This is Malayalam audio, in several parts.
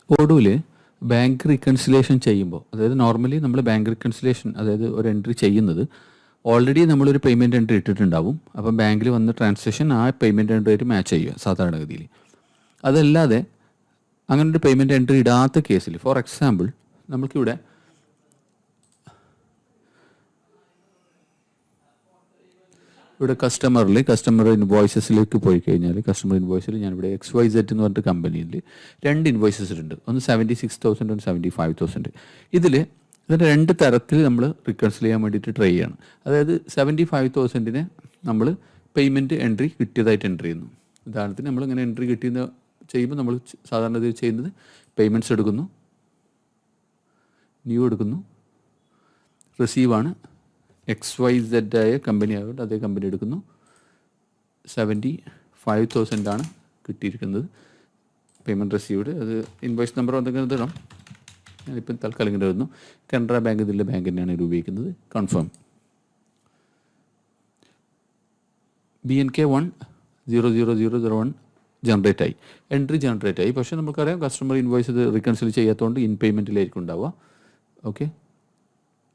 ഒടുവിൽ ബാങ്ക് റീകൺസിലേഷൻ ചെയ്യുമ്പോൾ, അതായത് നോർമലി നമ്മൾ ബാങ്ക് റീകൺസിലേഷൻ, അതായത് ഒരു എൻട്രി ചെയ്യുന്നത് ഓൾറെഡി നമ്മളൊരു പേയ്മെൻറ്റ് എൻട്രി ഇട്ടിട്ടുണ്ടാവും. അപ്പം ബാങ്കിൽ വന്ന ട്രാൻസാക്ഷൻ ആ പേയ്മെൻറ്റ് എൻട്രി ആയിട്ട് മാച്ച് ചെയ്യുക സാധാരണഗതിയിൽ. അതല്ലാതെ അങ്ങനെ ഒരു പേയ്മെൻറ്റ് എൻട്രി ഇടാത്ത കേസിൽ, ഫോർ എക്സാമ്പിൾ നമുക്കിവിടെ കസ്റ്റമർ ഇൻവോയ്സസിലേക്ക് പോയി കഴിഞ്ഞാൽ, കസ്റ്റമർ ഇൻവോയ്സിൽ ഞാനിവിടെ XYZ എന്ന് പറഞ്ഞിട്ട് കമ്പനിയിൽ 2 ഇൻവോയ്സസ് ഉണ്ട്. ഒന്ന് 76,000, ഒന്ന് 75,000. ഇതിൻ്റെ 2 തരത്തിൽ നമ്മൾ റിക്കൺസിൽ ചെയ്യാൻ വേണ്ടിയിട്ട് ട്രൈ ചെയ്യണം. അതായത് 75,000-നെ നമ്മൾ പേയ്മെൻറ്റ് എൻട്രി കിട്ടിയതായിട്ട് എൻട്രി ചെയ്യുന്നു. ഉദാഹരണത്തിന് നമ്മളിങ്ങനെ എൻട്രി കിട്ടിയെന്ന് ചെയ്യുമ്പോൾ നമ്മൾ സാധാരണ ഇത് ചെയ്യുന്നത് പേയ്മെൻറ്റ്സ് എടുക്കുന്നു, ന്യൂ എടുക്കുന്നു, റിസീവാണ്, XYZ ആയ കമ്പനി ആയതുകൊണ്ട് അതേ കമ്പനി എടുക്കുന്നു. 75,000 കിട്ടിയിരിക്കുന്നത്, പേയ്മെൻറ്റ് റിസീവ്ഡ്. അത് ഇൻവോയ്സ് നമ്പർ എന്തെങ്കിലും ഇടണം. ഞാനിപ്പം തൽക്കാലം ഇങ്ങനെ എഴുതുന്നു. കനറ ബാങ്ക് ഇതിലെ ബാങ്ക് തന്നെയാണ് ഇത് ഉപയോഗിക്കുന്നത്. കൺഫേം. BNK 1000001 ജനറേറ്റ് ആയി, എൻട്രി ജനറേറ്റ് ആയി. പക്ഷേ നമുക്കറിയാം കസ്റ്റമർ ഇൻവോയ്സ് ഇത് റീകൺസിൽ ചെയ്യാത്തതുകൊണ്ട് ഇൻ പേയ്മെൻറ്റിലായിരിക്കും ഉണ്ടാവുക. ഓക്കെ,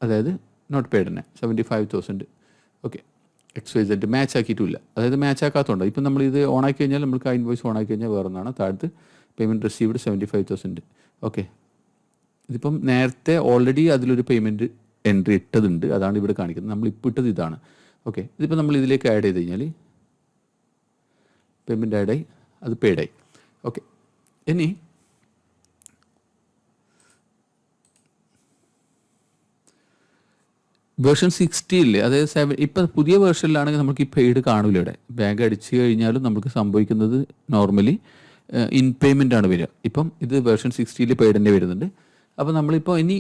അതായത് നോട്ട് പെയ്ഡ് തന്നെ 75,000. ഓക്കെ, XYZ മാച്ച് ആക്കിയിട്ടില്ല, അതായത് മാച്ച് ആക്കാത്തതുകൊണ്ട്. ഇപ്പം നമ്മളിത് ഓണാക്കി കഴിഞ്ഞാൽ നമുക്ക് ആ ഇൻവോയ്സ് ഓണാക്കി കഴിഞ്ഞാൽ വേറെ ഒന്നാണ്. താഴത്ത് പേയ്മെൻറ്റ് റിസീവ്ഡ് 75,000. ഓക്കെ, ഇതിപ്പം നേരത്തെ ഓൾറെഡി അതിലൊരു പേയ്മെൻറ്റ് എൻട്രി ഇട്ടതുണ്ട്, അതാണ് ഇവിടെ കാണിക്കുന്നത്. നമ്മളിപ്പോൾ ഇട്ടത് ഇതാണ്. ഓക്കെ, ഇതിപ്പോൾ നമ്മൾ ഇതിലേക്ക് ആഡ് ചെയ്ത് കഴിഞ്ഞാൽ പേയ്മെൻറ്റ് ആഡായി, അത് പെയ്ഡായി. ഓക്കെ, ഇനി വേർഷൻ 60 അതായത് ഇപ്പം പുതിയ വേർഷനിലാണെങ്കിൽ നമുക്ക് ഈ പെയ്ഡ് കാണില്ല. ഇവിടെ ബാങ്ക് അടിച്ചു കഴിഞ്ഞാലും നമുക്ക് സംഭവിക്കുന്നത് നോർമലി ഇൻ പേയ്മെൻ്റ് ആണ് വരിക. ഇപ്പം ഇത് വേർഷൻ 60 പെയ്ഡ് തന്നെ വരുന്നുണ്ട്. അപ്പോൾ നമ്മളിപ്പോൾ ഇനി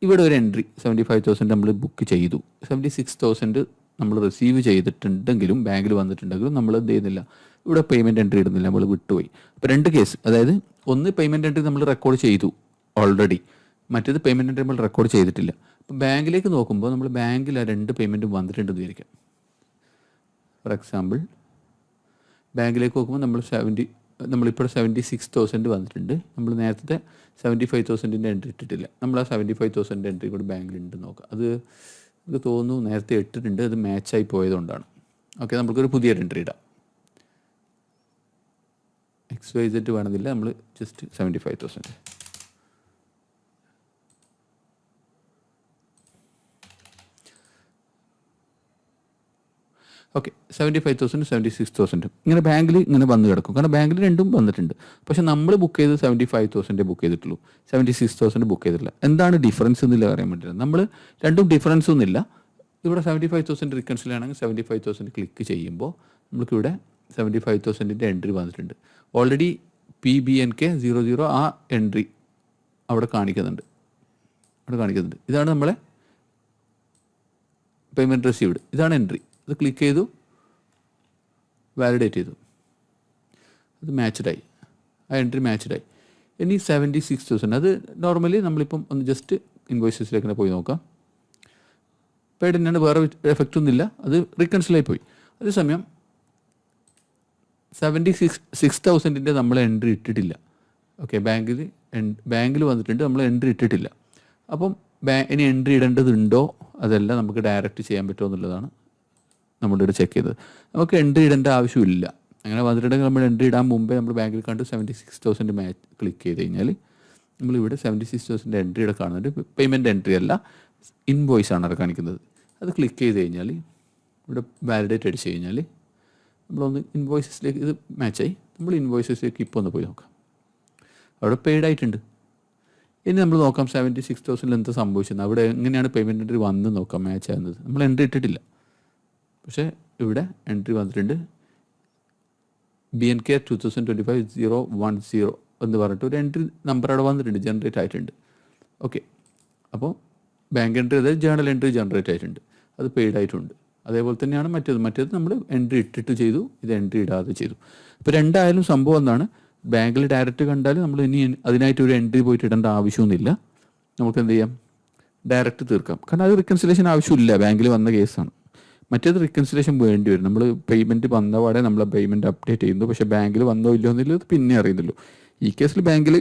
ഇവിടെ ഒരു എൻട്രി 75,000 നമ്മൾ ബുക്ക് ചെയ്തു, 76,000 നമ്മൾ റിസീവ് ചെയ്തിട്ടുണ്ടെങ്കിലും ബാങ്കിൽ വന്നിട്ടുണ്ടെങ്കിലും നമ്മൾ എന്ത് ചെയ്യുന്നില്ല, ഇവിടെ പേയ്മെൻറ്റ് എൻട്രി ഇടുന്നില്ല, നമ്മൾ വിട്ടുപോയി. അപ്പോൾ 2 കേസ്, അതായത് ഒന്ന് പേയ്മെൻറ്റ് എൻട്രി നമ്മൾ റെക്കോർഡ് ചെയ്തു ഓൾറെഡി, മറ്റേത് പേയ്മെൻറ്റ് എൻട്രി നമ്മൾ റെക്കോർഡ് ചെയ്തിട്ടില്ല. അപ്പോൾ ബാങ്കിലേക്ക് നോക്കുമ്പോൾ നമ്മൾ ബാങ്കിൽ ആ 2 പേയ്മെൻറ്റും വന്നിട്ടുണ്ടെന്ന് വിചാരിക്കാം. ഫോർ എക്സാമ്പിൾ ബാങ്കിലേക്ക് നോക്കുമ്പോൾ നമ്മളിപ്പോൾ 76,000 വന്നിട്ടുണ്ട്. നമ്മൾ നേരത്തെ 75,000-ൻ്റെ എൻട്രി ഇട്ടിട്ടില്ല. നമ്മൾ ആ 75,000 എൻട്രി കൂടി ബാങ്കിലുണ്ടെന്ന് നോക്കാം. അത് എനിക്ക് തോന്നുന്നു നേരത്തെ ഇട്ടിട്ടുണ്ട്, അത് മാച്ചായി പോയതുകൊണ്ടാണ്. ഓക്കെ, നമുക്കൊരു പുതിയൊരു എൻട്രി ഇടാം. XYZ വേണമെന്നില്ല, നമ്മൾ ജസ്റ്റ് 75,000. ഓക്കെ, 75,000, 76,000 ഇങ്ങനെ ബാങ്കിൽ ഇങ്ങനെ വന്ന് കിടക്കും. കാരണം ബാങ്കിൽ രണ്ടും വന്നിട്ടുണ്ട്. പക്ഷേ നമ്മൾ ബുക്ക് ചെയ്ത് 75,000 ബുക്ക് ചെയ്തിട്ടുള്ളൂ, 76,000 ബുക്ക് ചെയ്തിട്ടില്ല. എന്താണ് ഡിഫറൻസ് എന്നില്ല അറിയാൻ വേണ്ടിയിട്ട് നമ്മൾ രണ്ടും ഡിഫറൻസ് ഒന്നുമില്ല. ഇവിടെ 75,000 റിക്കൺസിലാണെങ്കിൽ 75,000 ക്ലിക്ക് ചെയ്യുമ്പോൾ നമുക്കിവിടെ 75,000-ൻ്റെ എൻട്രി വന്നിട്ടുണ്ട്. ഓൾറെഡി PBNK 00 ആ എൻട്രി അവിടെ കാണിക്കുന്നുണ്ട്. ഇതാണ് നമ്മളെ പേയ്മെൻറ്റ് റിസീവ്ഡ്, ഇതാണ് എൻട്രി. അത് ക്ലിക്ക് ചെയ്തു, വാലിഡേറ്റ് ചെയ്തു, അത് മാച്ച്ഡായി, ആ എൻട്രി മാച്ച്ഡായി. ഇനി 76,000 അത് നോർമലി നമ്മളിപ്പം ഒന്ന് ജസ്റ്റ് ഇൻവോയ്സസിലേക്ക് പോയി നോക്കാം. പെയ്ഡ് തന്നെയാണ്, വേറെ എഫക്റ്റ് ഒന്നുമില്ല, അത് റീകൺസിലായി പോയി. അതേസമയം 76,000-ൻ്റെ നമ്മൾ എൻട്രി ഇട്ടിട്ടില്ല. ഓക്കെ, ബാങ്കിൽ വന്നിട്ടുണ്ട്, നമ്മൾ എൻട്രി ഇട്ടിട്ടില്ല. അപ്പം ഇനി എൻട്രി ഇടേണ്ടതുണ്ടോ അതെല്ലാം നമുക്ക് ഡയറക്റ്റ് ചെയ്യാൻ പറ്റുമോ എന്നുള്ളതാണ് നമ്മളുടെ ഇവിടെ ചെക്ക് ചെയ്തത്. നമുക്ക് എൻട്രി ഇടേണ്ട ആവശ്യമില്ല. അങ്ങനെ വന്നിട്ടുണ്ടെങ്കിൽ നമ്മൾ എൻട്രി ഇടാൻ മുമ്പേ നമ്മൾ ബാങ്കിൽ കണ്ട് 76,000 മാച്ച് ക്ലിക്ക് ചെയ്ത് കഴിഞ്ഞാൽ നമ്മളിവിടെ 76,000 എൻട്രി ഇവിടെ കാണുന്നുണ്ട്. പേയ്മെൻറ്റ് എൻട്രി അല്ല, ഇൻവോയ്സ് ആണ് അവിടെ കാണിക്കുന്നത്. അത് ക്ലിക്ക് ചെയ്ത് കഴിഞ്ഞാൽ ഇവിടെ വാലിഡേറ്റ് അടിച്ച് കഴിഞ്ഞാൽ നമ്മളൊന്ന് ഇൻവോയ്സസിലേക്ക് ഇത് മാച്ചായി. നമ്മൾ ഇൻവോയ്സസിലേക്ക് ഇപ്പോൾ ഒന്ന് പോയി നോക്കാം, അവിടെ പെയ്ഡ് ആയിട്ടുണ്ട്. ഇനി നമ്മൾ നോക്കാം 76,000 എന്താ സംഭവിച്ചത്, അവിടെ എങ്ങനെയാണ് പേയ്മെൻറ്റ് എൻട്രി വന്ന് നോക്കാം മാച്ച് ആകുന്നത്. നമ്മൾ എൻട്രി ഇട്ടിട്ടില്ല, പക്ഷേ ഇവിടെ എൻട്രി വന്നിട്ടുണ്ട്. BNK 2025-010 എന്ന് പറഞ്ഞിട്ട് ഒരു എൻട്രി നമ്പർ അവിടെ വന്നിട്ടുണ്ട്, ജനറേറ്റ് ആയിട്ടുണ്ട്. ഓക്കെ, അപ്പോൾ ബാങ്ക് എൻട്രി അതായത് ജേണൽ എൻട്രി ജനറേറ്റ് ആയിട്ടുണ്ട്, അത് പെയ്ഡ് ആയിട്ടുണ്ട്. അതേപോലെ തന്നെയാണ് മറ്റേത് നമ്മൾ എൻട്രി ഇട്ടിട്ട് ചെയ്തു, ഇത് എൻട്രി ഇടാതെ ചെയ്തു. ഇപ്പോൾ രണ്ടായാലും സംഭവം എന്താണ്, ബാങ്കിൽ ഡയറക്റ്റ് കണ്ടാൽ നമ്മൾ ഇനി അതിനായിട്ട് ഒരു എൻട്രി പോയിട്ട് ഇടേണ്ട ആവശ്യമൊന്നുമില്ല. നമുക്ക് എന്ത് ചെയ്യാം, ഡയറക്റ്റ് തീർക്കാം. കാരണം അത് റിക്കൺസിലേഷൻ ആവശ്യമില്ല, ബാങ്കിൽ വന്ന കേസാണ്. മറ്റേത് റിക്കൺസിലേഷൻ വേണ്ടി വരും. നമ്മൾ പേയ്മെൻറ്റ് വന്ന പാടെ നമ്മൾ പേയ്മെൻറ്റ് അപ്ഡേറ്റ് ചെയ്യുന്നു, പക്ഷേ ബാങ്കിൽ വന്നോ ഇല്ലയോ എന്നുള്ളത് പിന്നെ അറിയുന്നുള്ളൂ. ഈ കേസിൽ ബാങ്കിൽ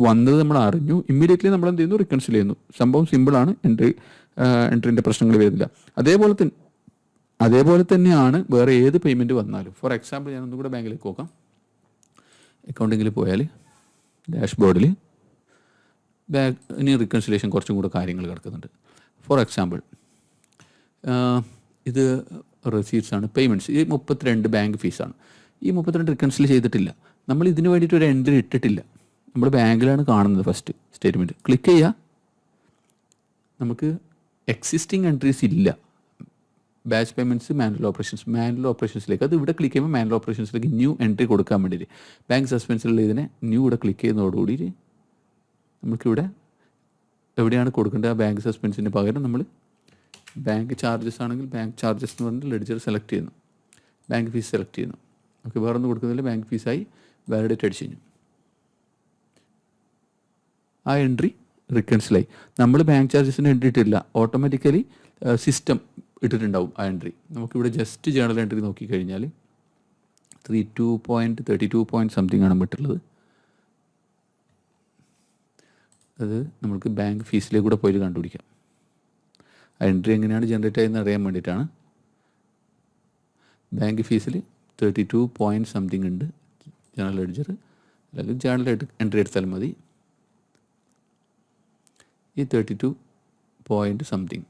വന്നത് നമ്മൾ അറിഞ്ഞു, ഇമ്മീഡിയറ്റ്ലി നമ്മൾ എന്ത് ചെയ്യുന്നു, റിക്കൺസിൽ ചെയ്യുന്നു. സംഭവം സിമ്പിളാണ്, എൻട്രീൻ്റെ പ്രശ്നങ്ങൾ വരുന്നില്ല. അതേപോലെ തന്നെയാണ് വേറെ ഏത് പേയ്മെൻറ്റ് വന്നാലും. ഫോർ എക്സാമ്പിൾ ഞാൻ ഒന്നും കൂടെ ബാങ്കിലേക്ക് നോക്കാം. അക്കൗണ്ടിങ്ങിൽ പോയാൽ ഡാഷ്ബോർഡിൽ ഇനി റിക്കൺസിലേഷൻ കുറച്ചും കൂടെ കാര്യങ്ങൾ കിടക്കുന്നുണ്ട്. ഫോർ എക്സാമ്പിൾ ഇത് റെസീറ്റ്സ് ആണ്, പേയ്മെൻറ്റ്സ്. ഈ 32 ബാങ്ക് ഫീസാണ്. ഈ 32 റിക്കൺസിൽ ചെയ്തിട്ടില്ല. നമ്മൾ ഇതിന് വേണ്ടിയിട്ട് ഒരു എൻട്രി ഇട്ടിട്ടില്ല. നമ്മൾ ബാങ്കിലാണ് കാണുന്നത് ഫസ്റ്റ് സ്റ്റേറ്റ്മെൻറ്റ്. ക്ലിക്ക് ചെയ്യുക, നമുക്ക് എക്സിസ്റ്റിംഗ് എൻട്രീസ് ഇല്ല. ബാച്ച് പേയ്മെൻറ്റ്സ്, മാനുവൽ ഓപ്പറേഷൻസിലേക്ക്, അത് ഇവിടെ ക്ലിക്ക് ചെയ്യുമ്പോൾ മാനുവൽ ഓപ്പറേഷൻസിലേക്ക് ന്യൂ എൻട്രി കൊടുക്കാൻ വേണ്ടിയിട്ട് ബാങ്ക് സസ്പെൻസിലുള്ള ഇതിനെ ന്യൂ ഇവിടെ ക്ലിക്ക് ചെയ്യുന്നതോടുകൂടി നമുക്കിവിടെ എവിടെയാണ് കൊടുക്കേണ്ടത്, ആ ബാങ്ക് സസ്പെൻസിന് പകരം നമ്മൾ ബാങ്ക് ചാർജസ് ആണെങ്കിൽ ബാങ്ക് ചാർജസ് എന്ന് പറഞ്ഞിട്ട് ലെഡ്ജർ സെലക്ട് ചെയ്യുന്നു, ബാങ്ക് ഫീസ് സെലക്ട് ചെയ്യുന്നു. ഓക്കെ, വേറെ ഒന്നും കൊടുക്കുന്നില്ല, ബാങ്ക് ഫീസായി വാലിഡേറ്റ് അടിച്ചു കഴിഞ്ഞു. ആ എൻട്രി റിക്കൺസിലായി. നമ്മൾ ബാങ്ക് ചാർജസിന് എൻട്രി ഇട്ടില്ല, ഓട്ടോമാറ്റിക്കലി സിസ്റ്റം ഇട്ടിട്ടുണ്ടാവും ആ എൻട്രി. നമുക്കിവിടെ ജസ്റ്റ് ജേണൽ എൻട്രി നോക്കിക്കഴിഞ്ഞാൽ 32 സംതിങ് ആണ് വിട്ടുള്ളത്. അത് നമുക്ക് ബാങ്ക് ഫീസിലേക്ക് കൂടെ പോയിട്ട് കണ്ടുപിടിക്കാം. ആ എൻട്രി എങ്ങനെയാണ് ജനറേറ്റ് ആയെന്ന് അറിയാൻ വേണ്ടിയിട്ടാണ്. ബാങ്ക് ഫീസിൽ 32 സംതിങ് ഉണ്ട് ജേണൽ ലെഡ്ജർ, അല്ലെങ്കിൽ ജേണൽ എൻട്രി എടുത്താലും മതി. ഈ 32 സംതിങ്.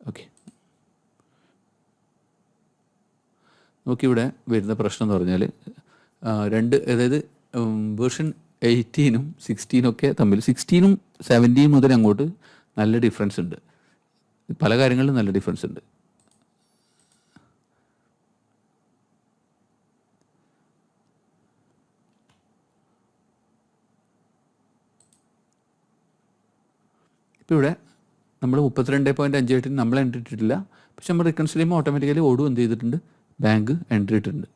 ഓക്കെ, നമുക്കിവിടെ വരുന്ന പ്രശ്നം എന്ന് പറഞ്ഞാൽ അതായത് വേർഷൻ 18-ഉം 16-ഉം ഒക്കെ തമ്മിൽ 16-ഉം 17 മുതൽ അങ്ങോട്ട് നല്ല ഡിഫറൻസ് ഉണ്ട്, പല കാര്യങ്ങളിലും നല്ല ഡിഫറൻസ് ഉണ്ട്. ഇപ്പോൾ ഇവിടെ നമ്മൾ 32.58 നമ്മൾ എൻട്രി ഇട്ടിട്ടില്ല, പക്ഷെ നമ്മൾ റിക്കൺസിൽ ചെയ്യുമ്പോൾ ഓട്ടോമാറ്റിക്കലി ഓടും എന്ത് ചെയ്തിട്ടുണ്ട്, ബാങ്ക് എൻട്രി ഇട്ടിട്ടുണ്ട്.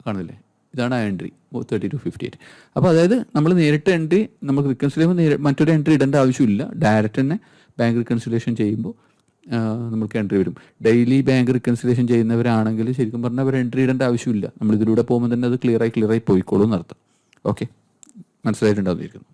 കാണില്ലേ, ഇതാണ് ആ എൻട്രി 3258. അപ്പോൾ അതായത് നമ്മൾ നേരിട്ട് എൻട്രി നമുക്ക് റിക്കൺസിൽ ചെയ്യുമ്പോൾ മറ്റൊരു എൻട്രി ഇടേണ്ട ആവശ്യമില്ല, ഡയറക്റ്റ് തന്നെ ബാങ്ക് റിക്കൺസിലേഷൻ ചെയ്യുമ്പോൾ നമുക്ക് എൻട്രി വരും. ഡെയിലി ബാങ്ക് റിക്കൺസിലേഷൻ ചെയ്യുന്നവരാണെങ്കിൽ ശരിക്കും പറഞ്ഞാൽ അവർ എൻട്രി ഇടേണ്ട ആവശ്യമില്ല, നമ്മൾ ഇതിലൂടെ പോകുമ്പോൾ തന്നെ അത് ക്ലിയറായി പോയിക്കോളും എന്നർത്ഥം. ഓക്കെ, മനസ്സിലായിട്ടുണ്ടാവുമായിരിക്കുന്നു.